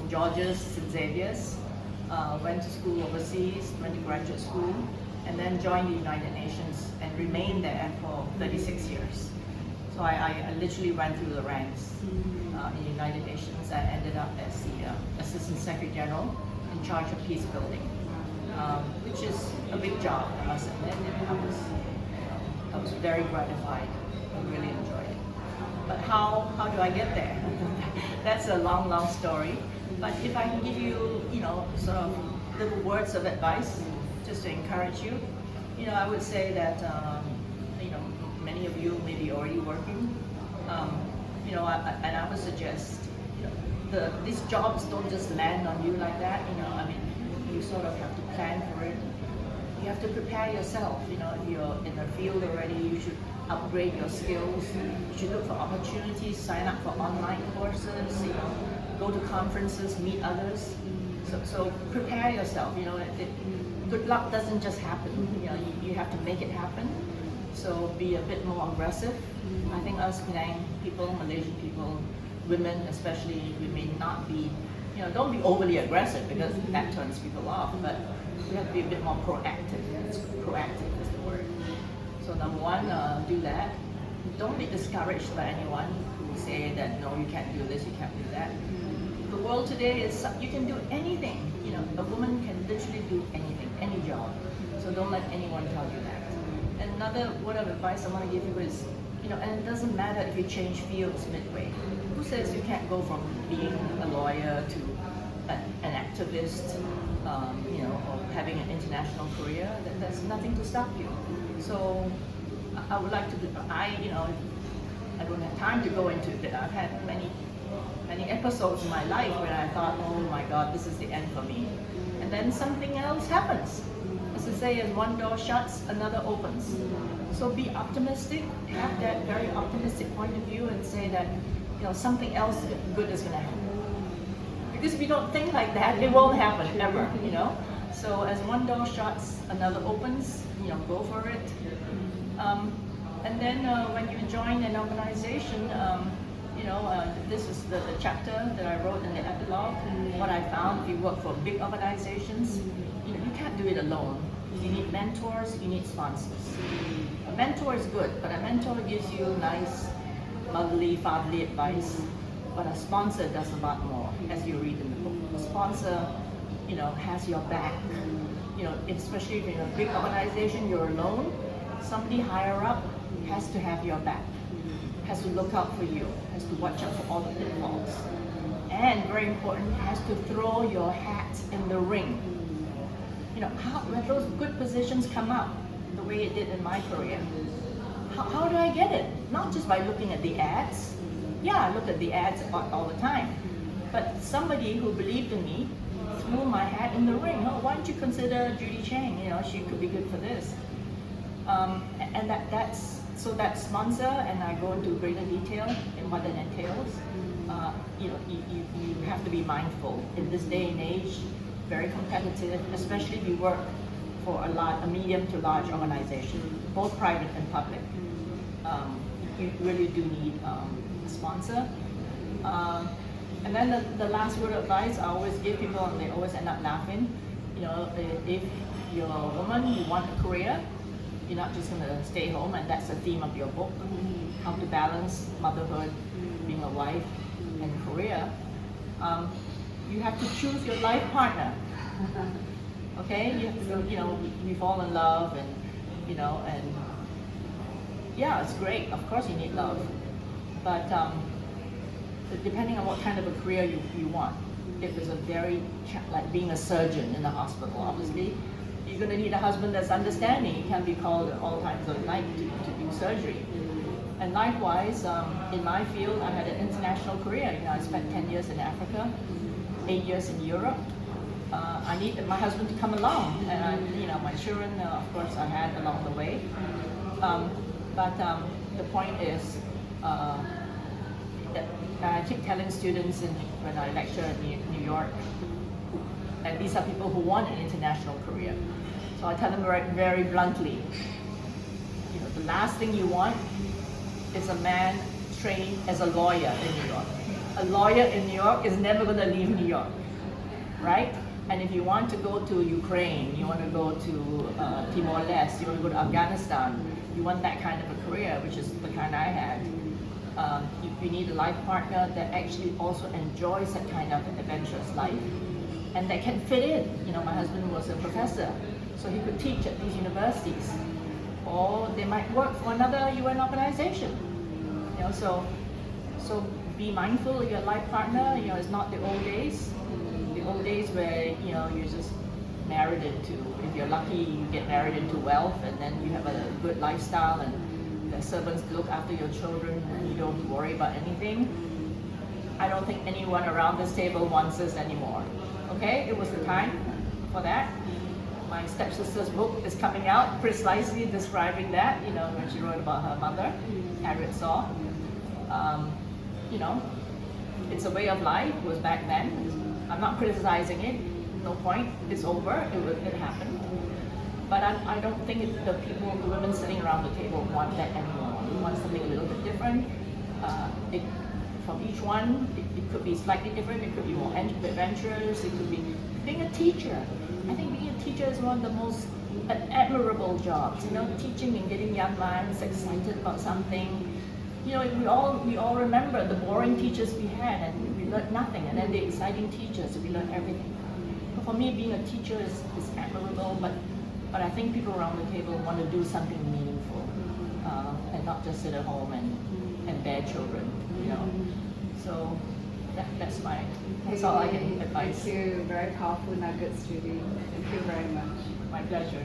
St. George's, St. Xavier's, went to school overseas, went to graduate school, and then joined the United Nations and remained there for 36 years. So I literally went through the ranks in the United Nations. I ended up as the Assistant Secretary General in charge of peacebuilding, which is a big job, I must admit. I was very gratified. I really enjoyed it. But how do I get there? That's a long, long story. But if I can give you, sort of little words of advice, just to encourage you, I would say that, many of you may be already working, and I would suggest, these jobs don't just land on you like that, you sort of have to plan for it. You have to prepare yourself, if you're in the field already, you should upgrade your skills, you should look for opportunities, sign up for online courses, go to conferences, meet others. So prepare yourself, good luck doesn't just happen, you have to make it happen. So be a bit more aggressive. I think us Penang people, Malaysian people, women especially, we may not be, don't be overly aggressive because that turns people off, but we have to be a bit more proactive. Proactive is the word. So number one, do that. Don't be discouraged by anyone who say that, no, you can't do this, you can't do that. The world today is, you can do anything. A woman can literally do anything, any job. So don't let anyone tell you that. And another word of advice I want to give you is, and it doesn't matter if you change fields midway. Who says you can't go from being a lawyer to an activist, or having an international career? There's nothing to stop you. So I would like to do, I don't have time to go into it. I've had many episodes in my life where I thought, oh my God, this is the end for me. And then something else happens. As I say, as one door shuts, another opens. So be optimistic, have that very optimistic point of view and say that, something else good is gonna happen. Because if you don't think like that, it won't happen ever, So as one door shuts, another opens, go for it. And then when you join an organization, this is the chapter that I wrote in the epilogue. What I found, if you work for big organizations, you can't do it alone. You need mentors, you need sponsors. A mentor is good, but a mentor gives you nice, motherly, fatherly advice. But a sponsor does a lot more, as you read in the book. A sponsor, has your back. Especially if you're in a big organization, you're alone. Somebody higher up has to have your back, has to look out for you, has to watch out for all the pitfalls. And very important, has to throw your hat in the ring. When those good positions come up, the way it did in my career, how do I get it? Not just by looking at the ads. Yeah, I look at the ads all the time. But somebody who believed in me threw my hat in the ring. Oh, why don't you consider Judy Cheng? She could be good for this. And so that sponsor, and I go into greater detail in what that entails. You have to be mindful in this day and age. Very competitive, especially if you work for a medium to large organization, both private and public. You really do need a sponsor. And then the last word of advice I always give people, and they always end up laughing. If you're a woman, you want a career, you're not just going to stay home, and that's the theme of your book, how to balance motherhood, being a wife, and career. You have to choose your life partner. Okay, you have to, you fall in love, and and yeah, it's great. Of course, you need love, but depending on what kind of a career you want. If it's a very like being a surgeon in a hospital, obviously, you're going to need a husband that's understanding. You can't be called at all times of the night to do surgery. And likewise, in my field, I had an international career. I spent 10 years in Africa, 8 years in Europe. I needed my husband to come along, and my children, of course, I had along the way. But the point is, I keep telling students when I lecture in New York, and these are people who want an international career. So I tell them very bluntly, the last thing you want is a man trained as a lawyer in New York. a lawyer in New York is never going to leave New York, right? And if you want to go to Ukraine, you want to go to Timor-Leste, you want to go to Afghanistan, you want that kind of a career, which is the kind I had. You need a life partner that actually also enjoys that kind of adventurous life and that can fit in. You know, my husband was a professor, so he could teach at these universities, or they might work for another UN organization. You know, so be mindful of your life partner. You know, it's not the old days. The old days where, you know, you're just married into, if you're lucky, you get married into wealth, and then you have a good lifestyle, and the servants look after your children, and you don't worry about anything. I don't think anyone around this table wants this anymore. Okay, it was the time for that. My stepsister's book is coming out precisely describing that, you know, when she wrote about her mother, Harriet Saw. You know, it's a way of life, it was back then. I'm not criticizing it, no point, it's over, it happened. But I don't think the people, the women sitting around the table want that anymore. We want something a little bit different. From each one, it could be slightly different, it could be more adventurous, it could be being a teacher. I think being a teacher is one of the most admirable jobs, you know, teaching and getting young minds excited about something. You know, we all remember the boring teachers we had and we learned nothing, and then the exciting teachers, we learned everything. But for me, being a teacher is admirable, but I think people around the table want to do something meaningful and not just sit at home and bear children, you know. So that's all I can advise. Thank you. Very powerful nuggets, Judy. Thank you very much. My pleasure.